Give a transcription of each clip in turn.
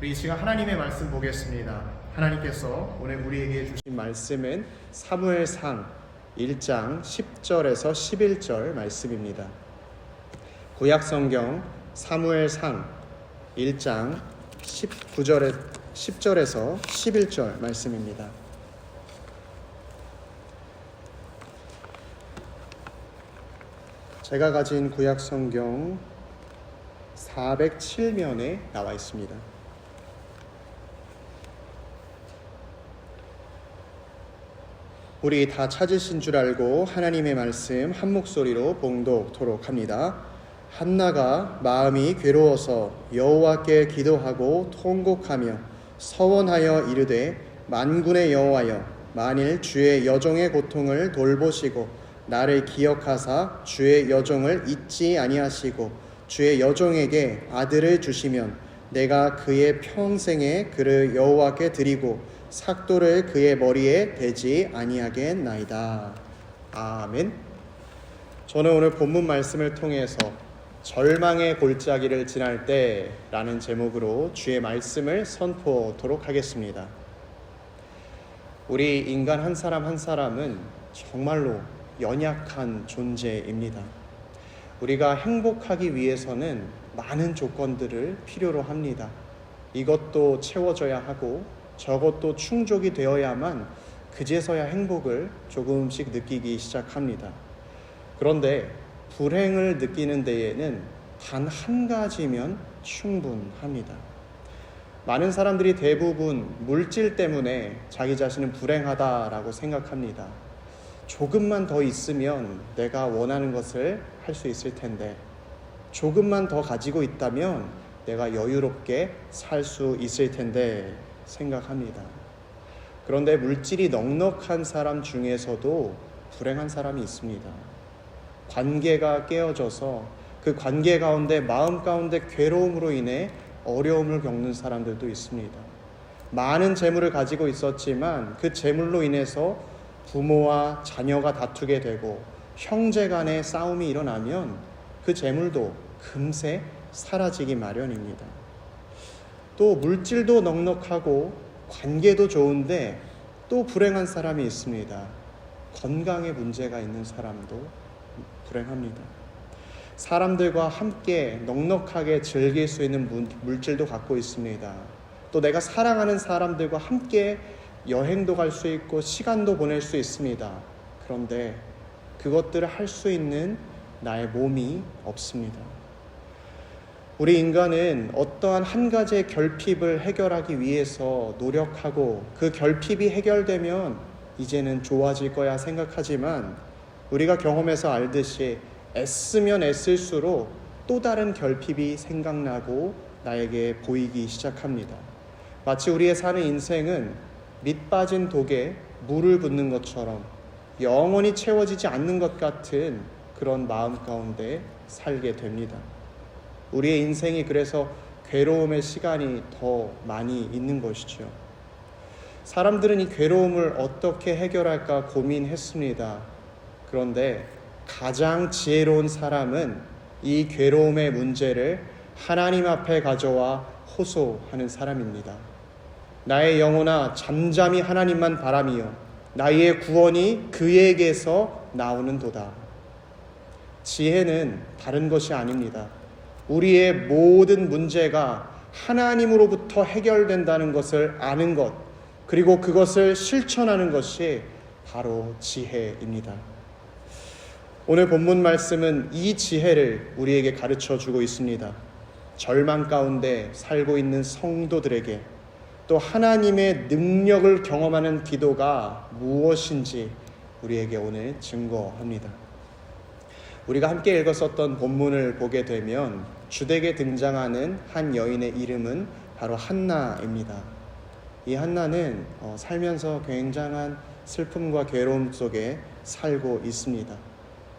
우리 이 시간 하나님의 말씀 보겠습니다. 하나님께서 오늘 우리에게 주신 말씀은 사무엘상 1장 10절에서 11절 말씀입니다. 구약성경 사무엘상 1장 10절에서 11절 말씀입니다. 제가 가진 구약성경 407면에 나와 있습니다. 우리 다 찾으신 줄 알고 하나님의 말씀 한 목소리로 봉독토록 합니다. 한나가 마음이 괴로워서 여호와께 기도하고 통곡하며 서원하여 이르되 만군의 여호와여, 만일 주의 여종의 고통을 돌보시고 나를 기억하사 주의 여종을 잊지 아니하시고 주의 여종에게 아들을 주시면 내가 그의 평생에 그를 여호와께 드리고 삭도를 그의 머리에 대지 아니하겠나이다. 아멘. 저는 오늘 본문 말씀을 통해서 절망의 골짜기를 지날 때라는 제목으로 주의 말씀을 선포하도록 하겠습니다. 우리 인간 한 사람 한 사람은 정말로 연약한 존재입니다. 우리가 행복하기 위해서는 많은 조건들을 필요로 합니다. 이것도 채워져야 하고 저것도 충족이 되어야만 그제서야 행복을 조금씩 느끼기 시작합니다. 그런데 불행을 느끼는 데에는 단 한 가지면 충분합니다. 많은 사람들이 대부분 물질 때문에 자기 자신은 불행하다라고 생각합니다. 조금만 더 있으면 내가 원하는 것을 할 수 있을 텐데, 조금만 더 가지고 있다면 내가 여유롭게 살 수 있을 텐데 생각합니다. 그런데 물질이 넉넉한 사람 중에서도 불행한 사람이 있습니다. 관계가 깨어져서 그 관계 가운데 마음 가운데 괴로움으로 인해 어려움을 겪는 사람들도 있습니다. 많은 재물을 가지고 있었지만 그 재물로 인해서 부모와 자녀가 다투게 되고 형제 간의 싸움이 일어나면 그 재물도 금세 사라지기 마련입니다. 또 물질도 넉넉하고 관계도 좋은데 또 불행한 사람이 있습니다. 건강에 문제가 있는 사람도 불행합니다. 사람들과 함께 넉넉하게 즐길 수 있는 물질도 갖고 있습니다. 또 내가 사랑하는 사람들과 함께 여행도 갈 수 있고 시간도 보낼 수 있습니다. 그런데 그것들을 할 수 있는 나의 몸이 없습니다. 우리 인간은 어떠한 한 가지의 결핍을 해결하기 위해서 노력하고 그 결핍이 해결되면 이제는 좋아질 거야 생각하지만 우리가 경험해서 알듯이 애쓰면 애쓸수록 또 다른 결핍이 생각나고 나에게 보이기 시작합니다. 마치 우리의 사는 인생은 밑 빠진 독에 물을 붓는 것처럼 영원히 채워지지 않는 것 같은 그런 마음 가운데 살게 됩니다. 우리의 인생이 그래서 괴로움의 시간이 더 많이 있는 것이죠. 사람들은 이 괴로움을 어떻게 해결할까 고민했습니다. 그런데 가장 지혜로운 사람은 이 괴로움의 문제를 하나님 앞에 가져와 호소하는 사람입니다. 나의 영혼아, 잠잠히 하나님만 바라미요 나의 구원이 그에게서 나오는도다. 지혜는 다른 것이 아닙니다. 우리의 모든 문제가 하나님으로부터 해결된다는 것을 아는 것, 그리고 그것을 실천하는 것이 바로 지혜입니다. 오늘 본문 말씀은 이 지혜를 우리에게 가르쳐주고 있습니다. 절망 가운데 살고 있는 성도들에게 또 하나님의 능력을 경험하는 기도가 무엇인지 우리에게 오늘 증거합니다. 우리가 함께 읽었었던 본문을 보게 되면 주덱에 등장하는 한 여인의 이름은 바로 한나입니다. 이 한나는 살면서 굉장한 슬픔과 괴로움 속에 살고 있습니다.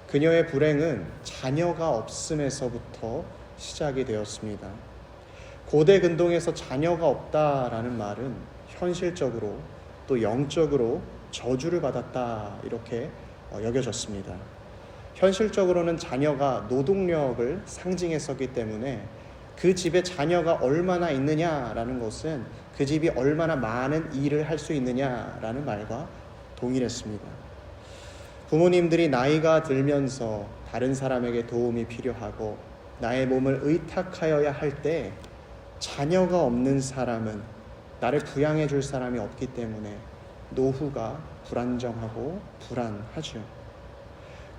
그녀의 불행은 자녀가 없음에서부터 시작이 되었습니다. 고대 근동에서 자녀가 없다라는 말은 현실적으로 또 영적으로 저주를 받았다 이렇게 여겨졌습니다. 현실적으로는 자녀가 노동력을 상징했었기 때문에 그 집에 자녀가 얼마나 있느냐라는 것은 그 집이 얼마나 많은 일을 할 수 있느냐라는 말과 동일했습니다. 부모님들이 나이가 들면서 다른 사람에게 도움이 필요하고 나의 몸을 의탁하여야 할 때 자녀가 없는 사람은 나를 부양해 줄 사람이 없기 때문에 노후가 불안정하고 불안하죠.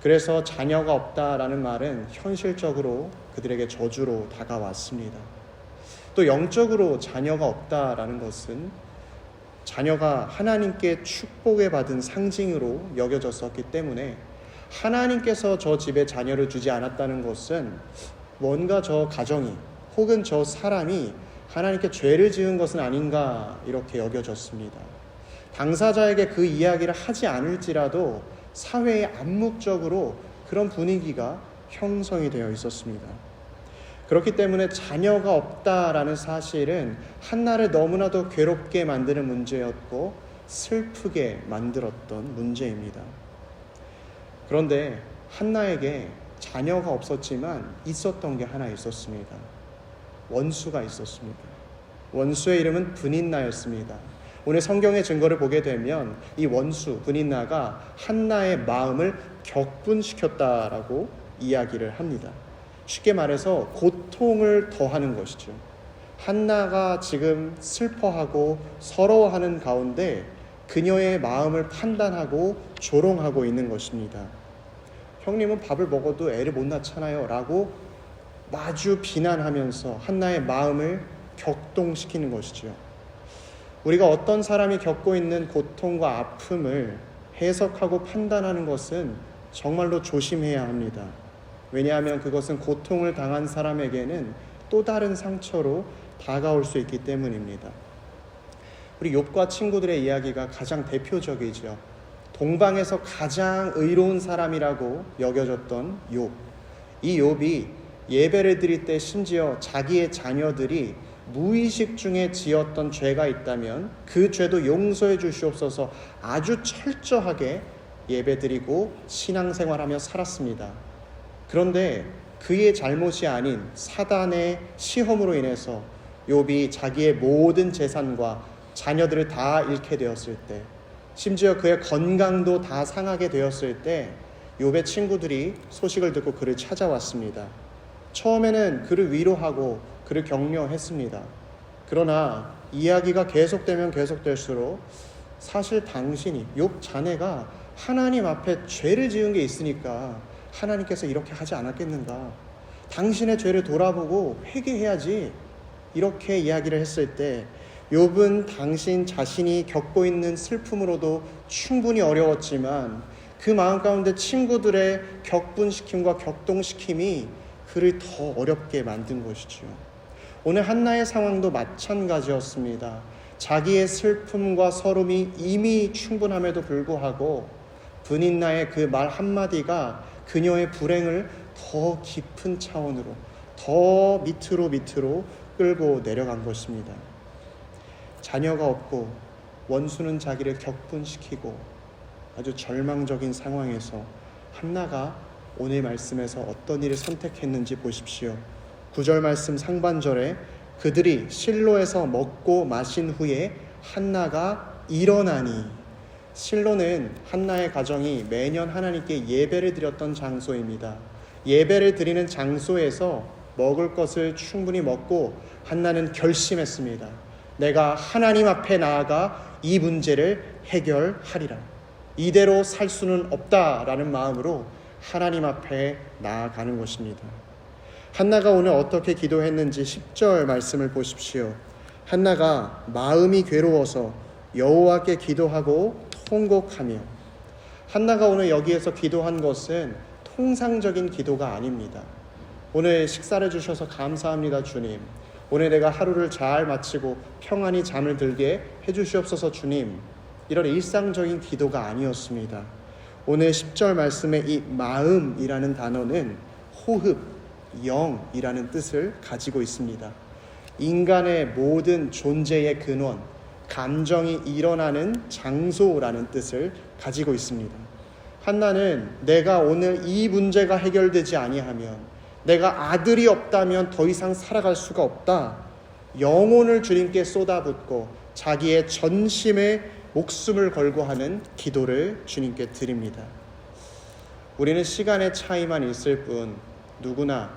그래서 자녀가 없다라는 말은 현실적으로 그들에게 저주로 다가왔습니다. 또 영적으로 자녀가 없다라는 것은 자녀가 하나님께 축복을 받은 상징으로 여겨졌었기 때문에 하나님께서 저 집에 자녀를 주지 않았다는 것은 뭔가 저 가정이 혹은 저 사람이 하나님께 죄를 지은 것은 아닌가 이렇게 여겨졌습니다. 당사자에게 그 이야기를 하지 않을지라도 사회에 암묵적으로 그런 분위기가 형성이 되어 있었습니다. 그렇기 때문에 자녀가 없다라는 사실은 한나를 너무나도 괴롭게 만드는 문제였고 슬프게 만들었던 문제입니다. 그런데 한나에게 자녀가 없었지만 있었던 게 하나 있었습니다. 원수가 있었습니다. 원수의 이름은 브닛나였습니다. 오늘 성경의 증거를 보게 되면 이 원수 브닛나가 한나의 마음을 격분시켰다라고 이야기를 합니다. 쉽게 말해서 고통을 더하는 것이죠. 한나가 지금 슬퍼하고 서러워하는 가운데 그녀의 마음을 판단하고 조롱하고 있는 것입니다. 형님은 밥을 먹어도 애를 못 낳잖아요 라고 마주 비난하면서 한나의 마음을 격동시키는 것이죠. 우리가 어떤 사람이 겪고 있는 고통과 아픔을 해석하고 판단하는 것은 정말로 조심해야 합니다. 왜냐하면 그것은 고통을 당한 사람에게는 또 다른 상처로 다가올 수 있기 때문입니다. 우리 욥과 친구들의 이야기가 가장 대표적이죠. 동방에서 가장 의로운 사람이라고 여겨졌던 욥. 이 욥이 예배를 드릴 때 심지어 자기의 자녀들이 무의식 중에 지었던 죄가 있다면 그 죄도 용서해 주시옵소서 아주 철저하게 예배드리고 신앙생활하며 살았습니다. 그런데 그의 잘못이 아닌 사단의 시험으로 인해서 욥이 자기의 모든 재산과 자녀들을 다 잃게 되었을 때, 심지어 그의 건강도 다 상하게 되었을 때 욥의 친구들이 소식을 듣고 그를 찾아왔습니다. 처음에는 그를 위로하고 그를 격려했습니다. 그러나 이야기가 계속되면 계속될수록 사실 당신이 욥 자네가 하나님 앞에 죄를 지은 게 있으니까 하나님께서 이렇게 하지 않았겠는가? 당신의 죄를 돌아보고 회개해야지. 이렇게 이야기를 했을 때 욥은 당신 자신이 겪고 있는 슬픔으로도 충분히 어려웠지만 그 마음 가운데 친구들의 격분시킴과 격동시킴이 그를 더 어렵게 만든 것이죠. 오늘 한나의 상황도 마찬가지였습니다. 자기의 슬픔과 서름이 이미 충분함에도 불구하고 브닛나의 그 말 한마디가 그녀의 불행을 더 깊은 차원으로 더 밑으로 끌고 내려간 것입니다. 자녀가 없고 원수는 자기를 격분시키고 아주 절망적인 상황에서 한나가 오늘 말씀에서 어떤 일을 선택했는지 보십시오. 9절 말씀 상반절에 그들이 실로에서 먹고 마신 후에 한나가 일어나니, 실로는 한나의 가정이 매년 하나님께 예배를 드렸던 장소입니다. 예배를 드리는 장소에서 먹을 것을 충분히 먹고 한나는 결심했습니다. 내가 하나님 앞에 나아가 이 문제를 해결하리라. 이대로 살 수는 없다라는 마음으로 하나님 앞에 나아가는 것입니다. 한나가 오늘 어떻게 기도했는지 10절 말씀을 보십시오. 한나가 마음이 괴로워서 여호와께 기도하고 통곡하며, 한나가 오늘 여기에서 기도한 것은 통상적인 기도가 아닙니다. 오늘 식사를 주셔서 감사합니다 주님. 오늘 내가 하루를 잘 마치고 평안히 잠을 들게 해주시옵소서 주님. 이런 일상적인 기도가 아니었습니다. 오늘 10절 말씀의 이 마음이라는 단어는 호흡, 영이라는 뜻을 가지고 있습니다. 인간의 모든 존재의 근원, 감정이 일어나는 장소라는 뜻을 가지고 있습니다. 한나는 내가 오늘 이 문제가 해결되지 아니하면, 내가 아들이 없다면 더 이상 살아갈 수가 없다. 영혼을 주님께 쏟아붓고 자기의 전심의 목숨을 걸고 하는 기도를 주님께 드립니다. 우리는 시간의 차이만 있을 뿐 누구나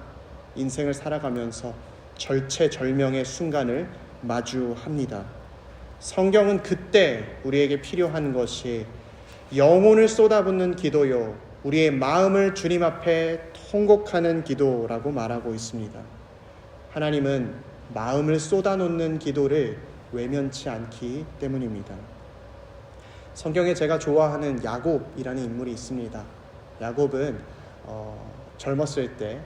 인생을 살아가면서 절체절명의 순간을 마주합니다. 성경은 그때 우리에게 필요한 것이 영혼을 쏟아붓는 기도요, 우리의 마음을 주님 앞에 통곡하는 기도라고 말하고 있습니다. 하나님은 마음을 쏟아놓는 기도를 외면치 않기 때문입니다. 성경에 제가 좋아하는 야곱이라는 인물이 있습니다. 야곱은 젊었을 때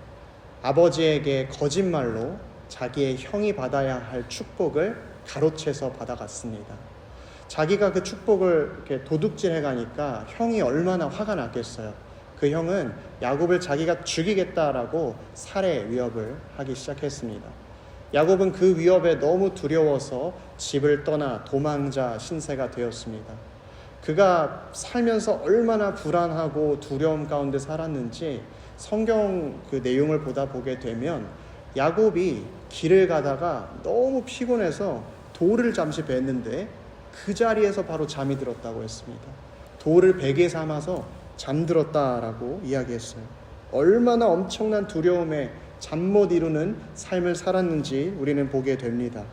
아버지에게 거짓말로 자기의 형이 받아야 할 축복을 가로채서 받아갔습니다. 자기가 그 축복을 이렇게 도둑질해 가니까 형이 얼마나 화가 났겠어요. 그 형은 야곱을 자기가 죽이겠다라고 살해 위협을 하기 시작했습니다. 야곱은 그 위협에 너무 두려워서 집을 떠나 도망자 신세가 되었습니다. 그가 살면서 얼마나 불안하고 두려움 가운데 살았는지 성경 그 내용을 보게 되면 야곱이 길을 가다가 너무 피곤해서 돌을 잠시 뱄는데 그 자리에서 바로 잠이 들었다고 했습니다. 돌을 베개 삼아서 잠들었다라고 이야기했어요. 얼마나 엄청난 두려움에 잠 못 이루는 삶을 살았는지 우리는 보게 됩니다.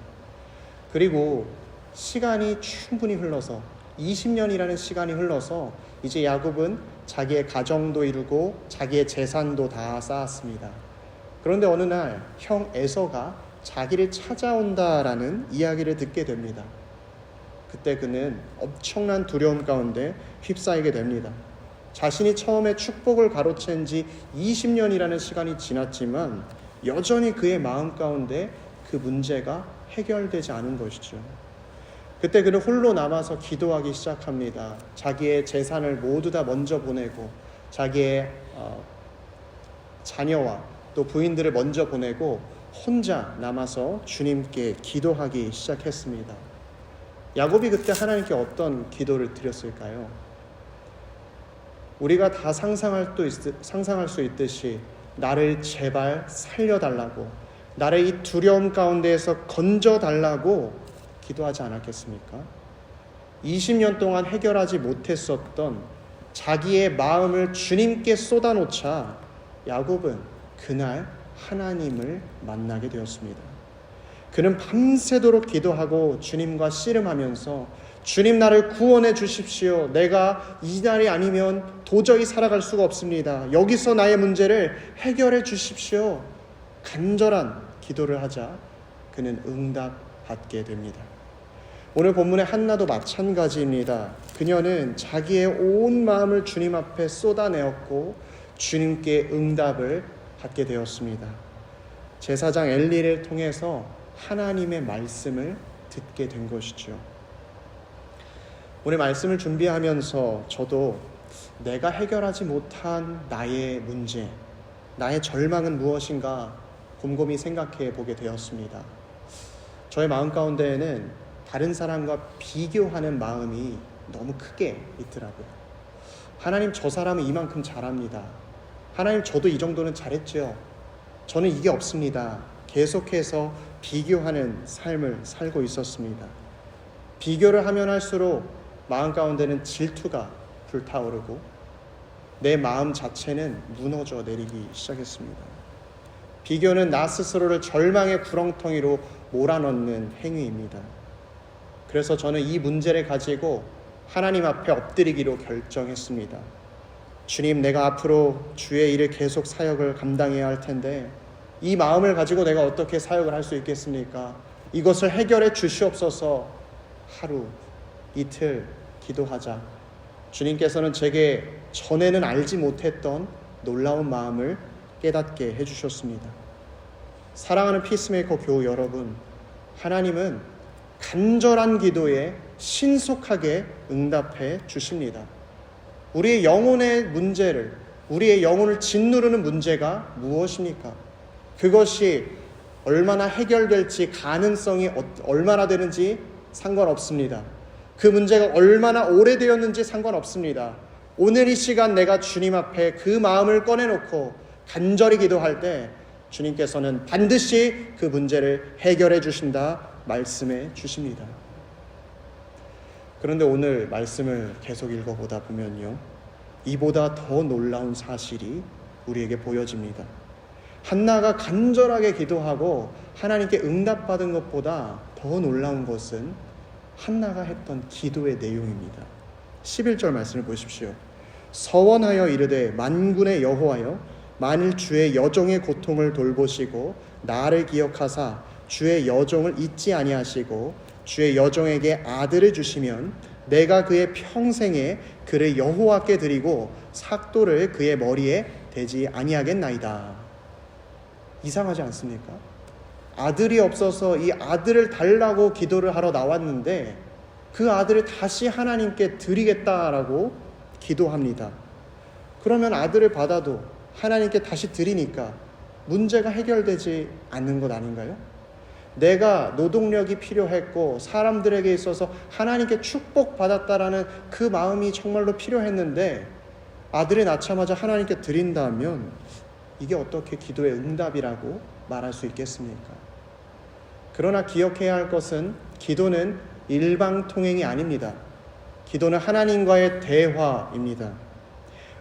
그리고 시간이 충분히 흘러서 20년이라는 시간이 흘러서 이제 야곱은 자기의 가정도 이루고 자기의 재산도 다 쌓았습니다. 그런데 어느 날 형 에서가 자기를 찾아온다라는 이야기를 듣게 됩니다. 그때 그는 엄청난 두려움 가운데 휩싸이게 됩니다. 자신이 처음에 축복을 가로챈 지 20년이라는 시간이 지났지만 여전히 그의 마음 가운데 그 문제가 해결되지 않은 것이죠. 그때 그는 홀로 남아서 기도하기 시작합니다. 자기의 재산을 모두 다 먼저 보내고 자기의 자녀와 또 부인들을 먼저 보내고 혼자 남아서 주님께 기도하기 시작했습니다. 야곱이 그때 하나님께 어떤 기도를 드렸을까요? 우리가 다 상상할 수 있듯이 나를 제발 살려달라고, 나를 이 두려움 가운데에서 건져달라고 기도하지 않았겠습니까? 20년 동안 해결하지 못했었던 자기의 마음을 주님께 쏟아놓자 야곱은 그날 하나님을 만나게 되었습니다. 그는 밤새도록 기도하고 주님과 씨름하면서 주님 나를 구원해 주십시오. 내가 이 날이 아니면 도저히 살아갈 수가 없습니다. 여기서 나의 문제를 해결해 주십시오. 간절한 기도를 하자 그는 응답받게 됩니다. 오늘 본문의 한나도 마찬가지입니다. 그녀는 자기의 온 마음을 주님 앞에 쏟아내었고 주님께 응답을 받게 되었습니다. 제사장 엘리를 통해서 하나님의 말씀을 듣게 된 것이죠. 오늘 말씀을 준비하면서 저도 내가 해결하지 못한 나의 문제, 나의 절망은 무엇인가 곰곰이 생각해 보게 되었습니다. 저의 마음 가운데에는 다른 사람과 비교하는 마음이 너무 크게 있더라고요. 하나님, 저 사람은 이만큼 잘합니다. 하나님, 저도 이 정도는 잘했죠. 저는 이게 없습니다. 계속해서 비교하는 삶을 살고 있었습니다. 비교를 하면 할수록 마음 가운데는 질투가 불타오르고 내 마음 자체는 무너져 내리기 시작했습니다. 비교는 나 스스로를 절망의 구렁텅이로 몰아넣는 행위입니다. 그래서 저는 이 문제를 가지고 하나님 앞에 엎드리기로 결정했습니다. 주님, 내가 앞으로 주의 일을 계속 사역을 감당해야 할 텐데 이 마음을 가지고 내가 어떻게 사역을 할 수 있겠습니까? 이것을 해결해 주시옵소서. 하루, 이틀 기도하자 주님께서는 제게 전에는 알지 못했던 놀라운 마음을 깨닫게 해주셨습니다. 사랑하는 피스메이커 교우 여러분, 하나님은 간절한 기도에 신속하게 응답해 주십니다. 우리의 영혼의 문제를, 우리의 영혼을 짓누르는 문제가 무엇입니까? 그것이 얼마나 해결될지, 가능성이 얼마나 되는지 상관없습니다. 그 문제가 얼마나 오래되었는지 상관없습니다. 오늘 이 시간 내가 주님 앞에 그 마음을 꺼내놓고 간절히 기도할 때 주님께서는 반드시 그 문제를 해결해 주신다 말씀해 주십니다. 그런데 오늘 말씀을 계속 읽어보다 보면요, 이보다 더 놀라운 사실이 우리에게 보여집니다. 한나가 간절하게 기도하고 하나님께 응답받은 것보다 더 놀라운 것은 한나가 했던 기도의 내용입니다. 11절 말씀을 보십시오. 서원하여 이르되 만군의 여호와여, 만일 주의 여종의 고통을 돌보시고 나를 기억하사 주의 여종을 잊지 아니하시고 주의 여종에게 아들을 주시면 내가 그의 평생에 그를 여호와께 드리고 삭도를 그의 머리에 대지 아니하겠나이다. 이상하지 않습니까? 아들이 없어서 이 아들을 달라고 기도를 하러 나왔는데 그 아들을 다시 하나님께 드리겠다라고 기도합니다. 그러면 아들을 받아도 하나님께 다시 드리니까 문제가 해결되지 않는 것 아닌가요? 내가 노동력이 필요했고 사람들에게 있어서 하나님께 축복받았다라는 그 마음이 정말로 필요했는데 아들이 낳자마자 하나님께 드린다면 이게 어떻게 기도의 응답이라고 말할 수 있겠습니까? 그러나 기억해야 할 것은 기도는 일방통행이 아닙니다. 기도는 하나님과의 대화입니다.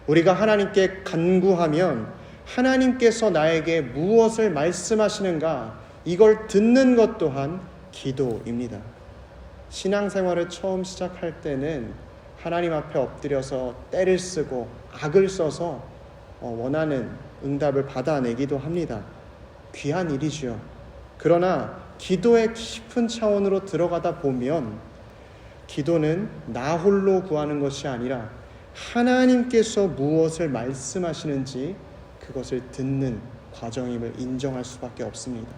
우리가 하나님께 간구하면 하나님께서 나에게 무엇을 말씀하시는가, 이걸 듣는 것 또한 기도입니다. 신앙생활을 처음 시작할 때는 하나님 앞에 엎드려서 때를 쓰고 악을 써서 원하는 응답을 받아내기도 합니다. 귀한 일이지요. 그러나 기도의 깊은 차원으로 들어가다 보면 기도는 나 홀로 구하는 것이 아니라 하나님께서 무엇을 말씀하시는지 그것을 듣는 과정임을 인정할 수밖에 없습니다.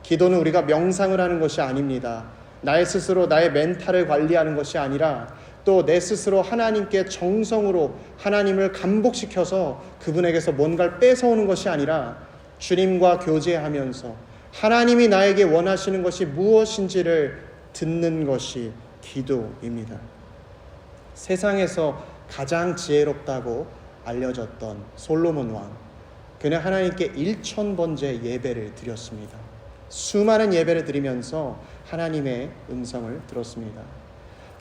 기도는 우리가 명상을 하는 것이 아닙니다. 나의 스스로 나의 멘탈을 관리하는 것이 아니라 또 내 스스로 하나님께 정성으로 하나님을 감복시켜서 그분에게서 뭔가를 뺏어오는 것이 아니라 주님과 교제하면서 하나님이 나에게 원하시는 것이 무엇인지를 듣는 것이 기도입니다. 세상에서 가장 지혜롭다고 알려졌던 솔로몬 왕, 그는 하나님께 1000번째 예배를 드렸습니다. 수많은 예배를 드리면서 하나님의 음성을 들었습니다.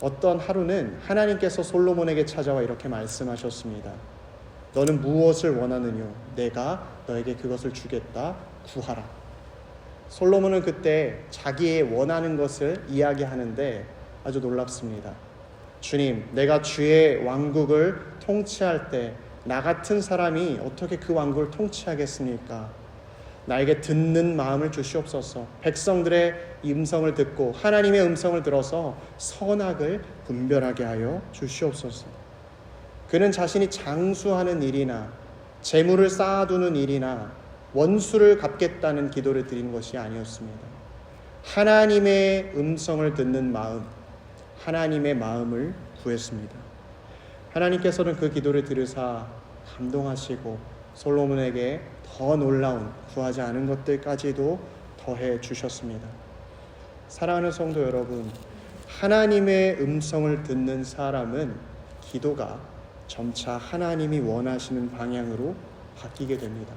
어떤 하루는 하나님께서 솔로몬에게 찾아와 이렇게 말씀하셨습니다. 너는 무엇을 원하느냐? 내가 너에게 그것을 주겠다. 구하라. 솔로몬은 그때 자기의 원하는 것을 이야기하는데 아주 놀랍습니다. 주님, 내가 주의 왕국을 통치할 때 나 같은 사람이 어떻게 그 왕국을 통치하겠습니까? 나에게 듣는 마음을 주시옵소서. 백성들의 음성을 듣고 하나님의 음성을 들어서 선악을 분별하게 하여 주시옵소서. 그는 자신이 장수하는 일이나 재물을 쌓아두는 일이나 원수를 갚겠다는 기도를 드린 것이 아니었습니다. 하나님의 음성을 듣는 마음, 하나님의 마음을 구했습니다. 하나님께서는 그 기도를 들으사 감동하시고 솔로몬에게 더 놀라운 구하지 않은 것들까지도 더해 주셨습니다. 사랑하는 성도 여러분, 하나님의 음성을 듣는 사람은 기도가 점차 하나님이 원하시는 방향으로 바뀌게 됩니다.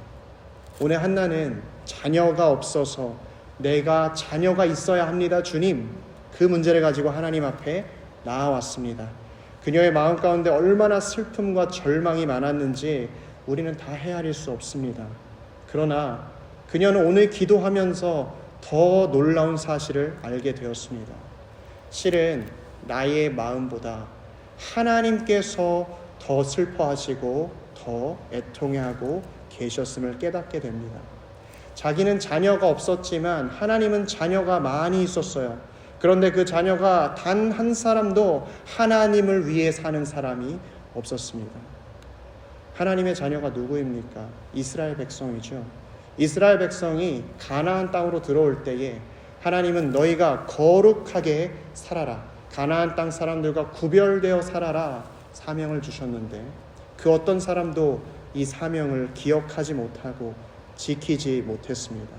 오늘 한나는 자녀가 없어서 내가 자녀가 있어야 합니다, 주님. 그 문제를 가지고 하나님 앞에 나아왔습니다. 그녀의 마음 가운데 얼마나 슬픔과 절망이 많았는지 우리는 다 헤아릴 수 없습니다. 그러나 그녀는 오늘 기도하면서 더 놀라운 사실을 알게 되었습니다. 실은 나의 마음보다 하나님께서 더 슬퍼하시고 더 애통해하고 계셨음을 깨닫게 됩니다. 자기는 자녀가 없었지만 하나님은 자녀가 많이 있었어요. 그런데 그 자녀가 단 한 사람도 하나님을 위해 사는 사람이 없었습니다. 하나님의 자녀가 누구입니까? 이스라엘 백성이죠. 이스라엘 백성이 가나안 땅으로 들어올 때에 하나님은 너희가 거룩하게 살아라, 가나안 땅 사람들과 구별되어 살아라 사명을 주셨는데 그 어떤 사람도 이 사명을 기억하지 못하고 지키지 못했습니다.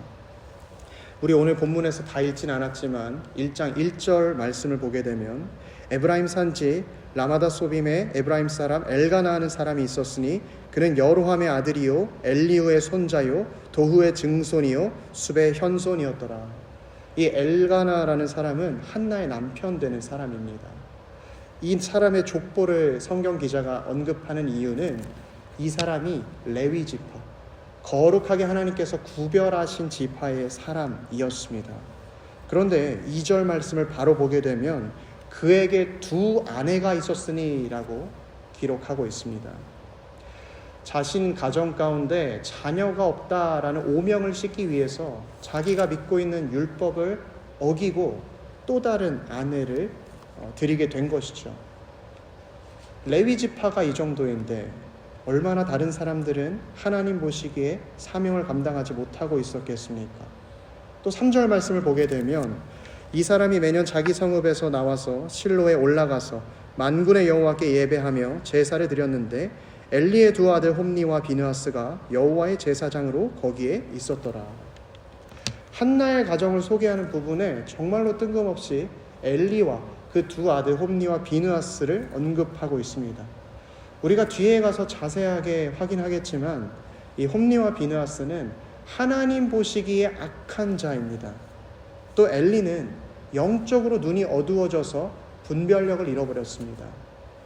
우리 오늘 본문에서 다 읽진 않았지만 1장 1절 말씀을 보게 되면 에브라임 산지 라마다 소빔에 에브라임 사람 엘가나 하는 사람이 있었으니 그는 여로함의 아들이요 엘리후의 손자요 도후의 증손이요 숲의 현손이었더라. 이 엘가나라는 사람은 한나의 남편 되는 사람입니다. 이 사람의 족보를 성경 기자가 언급하는 이유는 이 사람이 레위 지파, 거룩하게 하나님께서 구별하신 지파의 사람이었습니다. 그런데 2절 말씀을 바로 보게 되면 그에게 두 아내가 있었으니 라고 기록하고 있습니다. 자신 가정 가운데 자녀가 없다라는 오명을 씻기 위해서 자기가 믿고 있는 율법을 어기고 또 다른 아내를 드리게 된 것이죠. 레위 지파가 이 정도인데 얼마나 다른 사람들은 하나님 보시기에 사명을 감당하지 못하고 있었겠습니까? 또 3절 말씀을 보게 되면 이 사람이 매년 자기 성읍에서 나와서 실로에 올라가서 만군의 여호와께 예배하며 제사를 드렸는데 엘리의 두 아들 홈니와 비느하스가 여호와의 제사장으로 거기에 있었더라. 한나의 가정을 소개하는 부분에 정말로 뜬금없이 엘리와 그 두 아들 홈니와 비느하스를 언급하고 있습니다. 우리가 뒤에 가서 자세하게 확인하겠지만 이 홈니와 비느하스는 하나님 보시기에 악한 자입니다. 또 엘리는 영적으로 눈이 어두워져서 분별력을 잃어버렸습니다.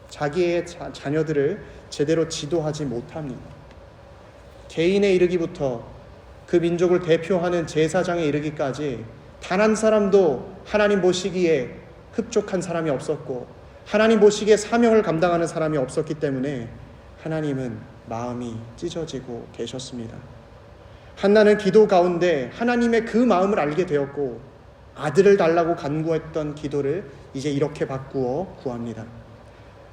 자기의 자녀들을 제대로 지도하지 못합니다. 개인에 이르기부터 그 민족을 대표하는 제사장에 이르기까지 단 한 사람도 하나님 보시기에 흡족한 사람이 없었고 하나님 보시기에 사명을 감당하는 사람이 없었기 때문에 하나님은 마음이 찢어지고 계셨습니다. 한나는 기도 가운데 하나님의 그 마음을 알게 되었고 아들을 달라고 간구했던 기도를 이제 이렇게 바꾸어 구합니다.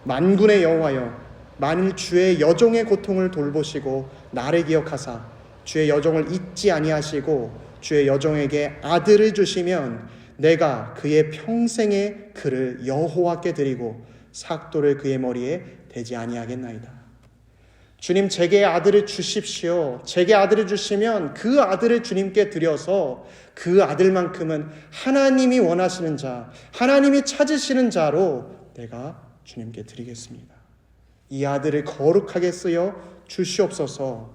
만군의 여호와여, 만일 주의 여종의 고통을 돌보시고 나를 기억하사 주의 여종을 잊지 아니하시고 주의 여종에게 아들을 주시면 내가 그의 평생의 그를 여호와께 드리고 삭도를 그의 머리에 대지 아니하겠나이다. 주님, 제게 아들을 주십시오. 제게 아들을 주시면 그 아들을 주님께 드려서 그 아들만큼은 하나님이 원하시는 자, 하나님이 찾으시는 자로 내가 주님께 드리겠습니다. 이 아들을 거룩하게 쓰여 주시옵소서.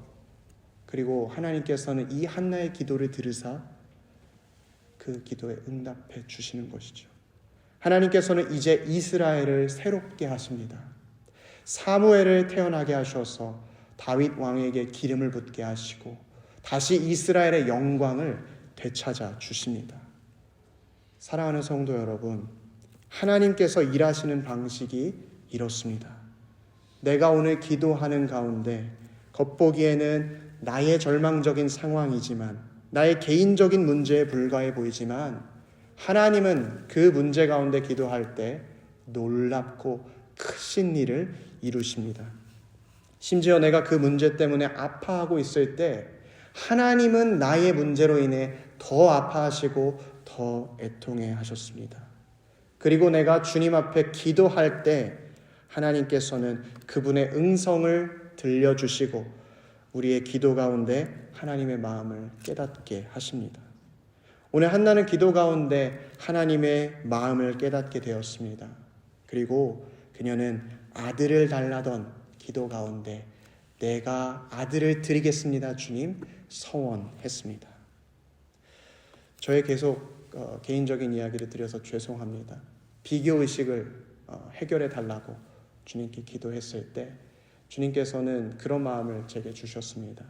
그리고 하나님께서는 이 한나의 기도를 들으사 그 기도에 응답해 주시는 것이죠. 하나님께서는 이제 이스라엘을 새롭게 하십니다. 사무엘을 태어나게 하셔서 다윗 왕에게 기름을 붓게 하시고 다시 이스라엘의 영광을 되찾아 주십니다. 사랑하는 성도 여러분, 하나님께서 일하시는 방식이 이렇습니다. 내가 오늘 기도하는 가운데 겉보기에는 나의 절망적인 상황이지만 나의 개인적인 문제에 불과해 보이지만 하나님은 그 문제 가운데 기도할 때 놀랍고 크신 일을 이루십니다. 심지어 내가 그 문제 때문에 아파하고 있을 때 하나님은 나의 문제로 인해 더 아파하시고 더 애통해 하셨습니다. 그리고 내가 주님 앞에 기도할 때 하나님께서는 그분의 응성을 들려주시고 우리의 기도 가운데 하나님의 마음을 깨닫게 하십니다. 오늘 한나는 기도 가운데 하나님의 마음을 깨닫게 되었습니다. 그리고 그녀는 아들을 달라던 기도 가운데 내가 아들을 드리겠습니다 주님 서원했습니다. 저의 계속 개인적인 이야기를 드려서 죄송합니다. 비교의식을 해결해 달라고 주님께 기도했을 때 주님께서는 그런 마음을 제게 주셨습니다.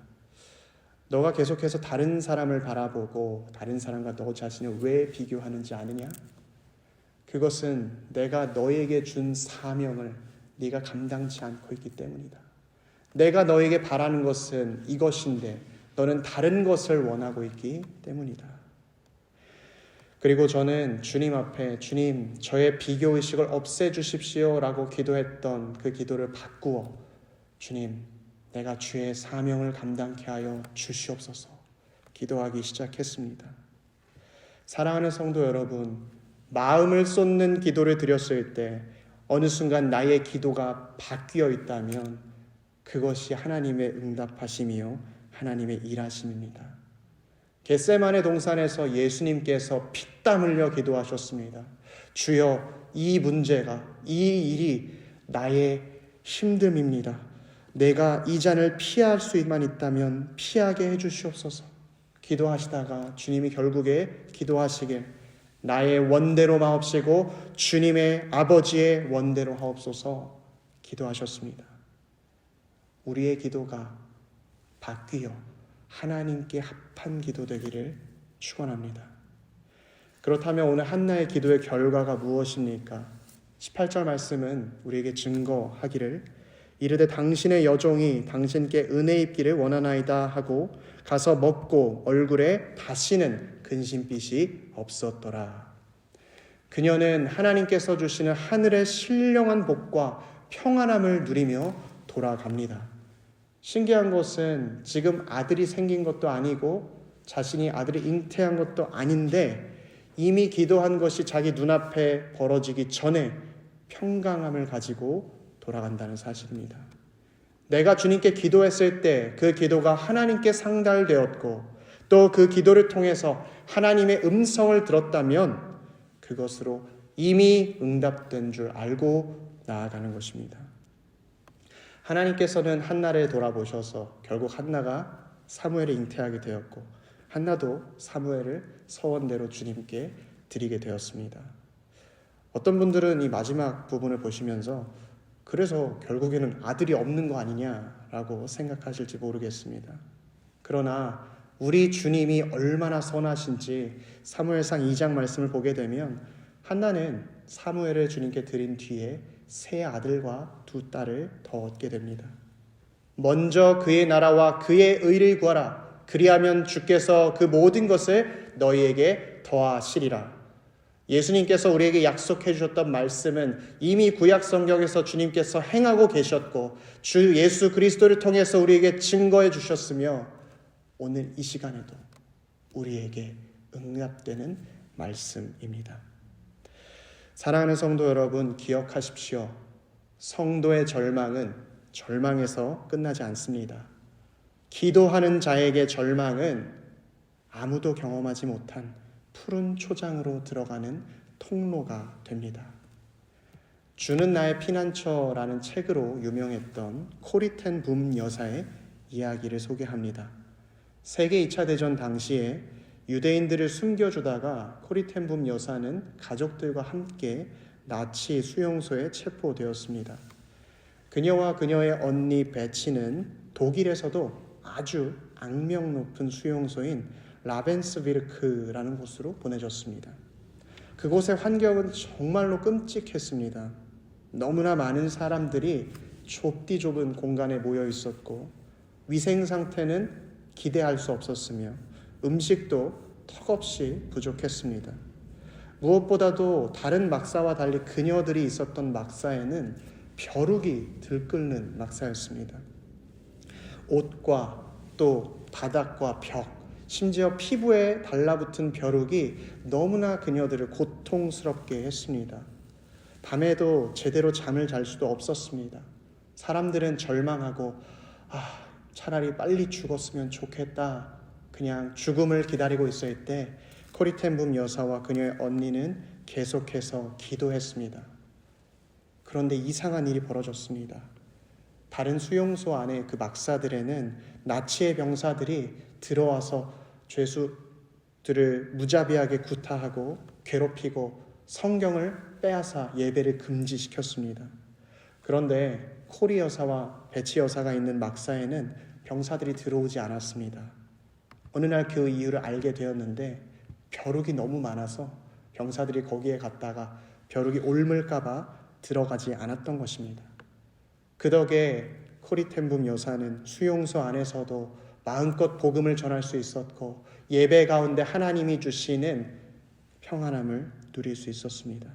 너가 계속해서 다른 사람을 바라보고 다른 사람과 너 자신을 왜 비교하는지 아느냐? 그것은 내가 너에게 준 사명을 네가 감당치 않고 있기 때문이다. 내가 너에게 바라는 것은 이것인데 너는 다른 것을 원하고 있기 때문이다. 그리고 저는 주님 앞에 주님 저의 비교의식을 없애주십시오 라고 기도했던 그 기도를 바꾸어 주님 내가 주의 사명을 감당케 하여 주시옵소서 기도하기 시작했습니다. 사랑하는 성도 여러분, 마음을 쏟는 기도를 드렸을 때 어느 순간 나의 기도가 바뀌어 있다면 그것이 하나님의 응답하심이요 하나님의 일하심입니다. 겟세마네 동산에서 예수님께서 피땀 흘려 기도하셨습니다. 주여, 이 문제가, 이 일이 나의 힘듦입니다. 내가 이 잔을 피할 수만 있다면 피하게 해주시옵소서. 기도하시다가 주님이 결국에 기도하시길 나의 원대로 마옵시고 주님의 아버지의 원대로 하옵소서 기도하셨습니다. 우리의 기도가 바뀌어 하나님께 합한 기도 되기를 축원합니다. 그렇다면 오늘 한나의 기도의 결과가 무엇입니까? 18절 말씀은 우리에게 증거하기를 이르되 당신의 여종이 당신께 은혜 입기를 원하나이다 하고 가서 먹고 얼굴에 다시는 근심빛이 없었더라. 그녀는 하나님께서 주시는 하늘의 신령한 복과 평안함을 누리며 돌아갑니다. 신기한 것은 지금 아들이 생긴 것도 아니고 자신이 아들이 잉태한 것도 아닌데 이미 기도한 것이 자기 눈앞에 벌어지기 전에 평강함을 가지고 돌아간다는 사실입니다. 내가 주님께 기도했을 때 그 기도가 하나님께 상달되었고 또 그 기도를 통해서 하나님의 음성을 들었다면 그것으로 이미 응답된 줄 알고 나아가는 것입니다. 하나님께서는 한나를 돌아보셔서 결국 한나가 사무엘을 잉태하게 되었고 한나도 사무엘을 서원대로 주님께 드리게 되었습니다. 어떤 분들은 이 마지막 부분을 보시면서 그래서 결국에는 아들이 없는 거 아니냐라고 생각하실지 모르겠습니다. 그러나 우리 주님이 얼마나 선하신지 사무엘상 2장 말씀을 보게 되면 한나는 사무엘을 주님께 드린 뒤에 세 아들과 두 딸을 더 얻게 됩니다. 먼저 그의 나라와 그의 의를 구하라. 그리하면 주께서 그 모든 것을 너희에게 더하시리라. 예수님께서 우리에게 약속해 주셨던 말씀은 이미 구약 성경에서 주님께서 행하고 계셨고 주 예수 그리스도를 통해서 우리에게 증거해 주셨으며 오늘 이 시간에도 우리에게 응답되는 말씀입니다. 사랑하는 성도 여러분, 기억하십시오. 성도의 절망은 절망에서 끝나지 않습니다. 기도하는 자에게 절망은 아무도 경험하지 못한 푸른 초장으로 들어가는 통로가 됩니다. 주는 나의 피난처라는 책으로 유명했던 코리 텐 붐 여사의 이야기를 소개합니다. 세계 2차 대전 당시에 유대인들을 숨겨주다가 코리 텐 붐 여사는 가족들과 함께 나치 수용소에 체포되었습니다. 그녀와 그녀의 언니 베치는 독일에서도 아주 악명 높은 수용소인 라벤스비르크라는 곳으로 보내졌습니다. 그곳의 환경은 정말로 끔찍했습니다. 너무나 많은 사람들이 좁디 좁은 공간에 모여 있었고 위생 상태는 기대할 수 없었으며 음식도 턱없이 부족했습니다. 무엇보다도 다른 막사와 달리 그녀들이 있었던 막사에는 벼룩이 들끓는 막사였습니다. 옷과 또 바닥과 벽, 심지어 피부에 달라붙은 벼룩이 너무나 그녀들을 고통스럽게 했습니다. 밤에도 제대로 잠을 잘 수도 없었습니다. 사람들은 절망하고 차라리 빨리 죽었으면 좋겠다. 그냥 죽음을 기다리고 있을 때 코리 텐 붐 여사와 그녀의 언니는 계속해서 기도했습니다. 그런데 이상한 일이 벌어졌습니다. 다른 수용소 안에 그 막사들에는 나치의 병사들이 들어와서 죄수들을 무자비하게 구타하고 괴롭히고 성경을 빼앗아 예배를 금지시켰습니다. 그런데 코리 여사와 베치 여사가 있는 막사에는 병사들이 들어오지 않았습니다. 어느 날 그 이유를 알게 되었는데 벼룩이 너무 많아서 병사들이 거기에 갔다가 벼룩이 옮을까 봐 들어가지 않았던 것입니다. 그 덕에 코리 텐 붐 여사는 수용소 안에서도 마음껏 복음을 전할 수 있었고 예배 가운데 하나님이 주시는 평안함을 누릴 수 있었습니다.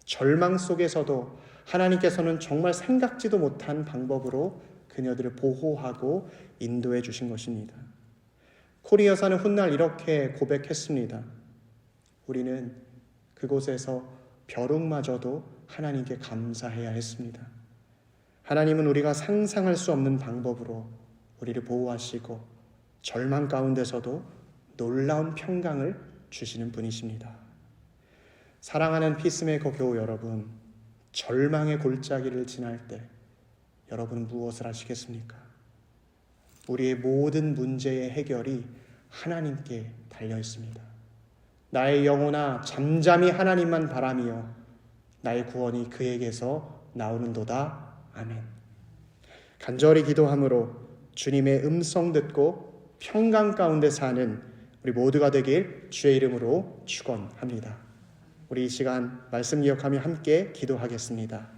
절망 속에서도 하나님께서는 정말 생각지도 못한 방법으로 그녀들을 보호하고 인도해 주신 것입니다. 코리 여사는 훗날 이렇게 고백했습니다. 우리는 그곳에서 벼룩마저도 하나님께 감사해야 했습니다. 하나님은 우리가 상상할 수 없는 방법으로 우리를 보호하시고 절망 가운데서도 놀라운 평강을 주시는 분이십니다. 사랑하는 피스메이커 교우 여러분, 절망의 골짜기를 지날 때 여러분은 무엇을 하시겠습니까? 우리의 모든 문제의 해결이 하나님께 달려 있습니다. 나의 영혼아 잠잠히 하나님만 바라며 나의 구원이 그에게서 나오는도다. 아멘. 간절히 기도함으로 주님의 음성 듣고 평강 가운데 사는 우리 모두가 되길 주의 이름으로 축원합니다. 우리 이 시간 말씀 기억하며 함께 기도하겠습니다.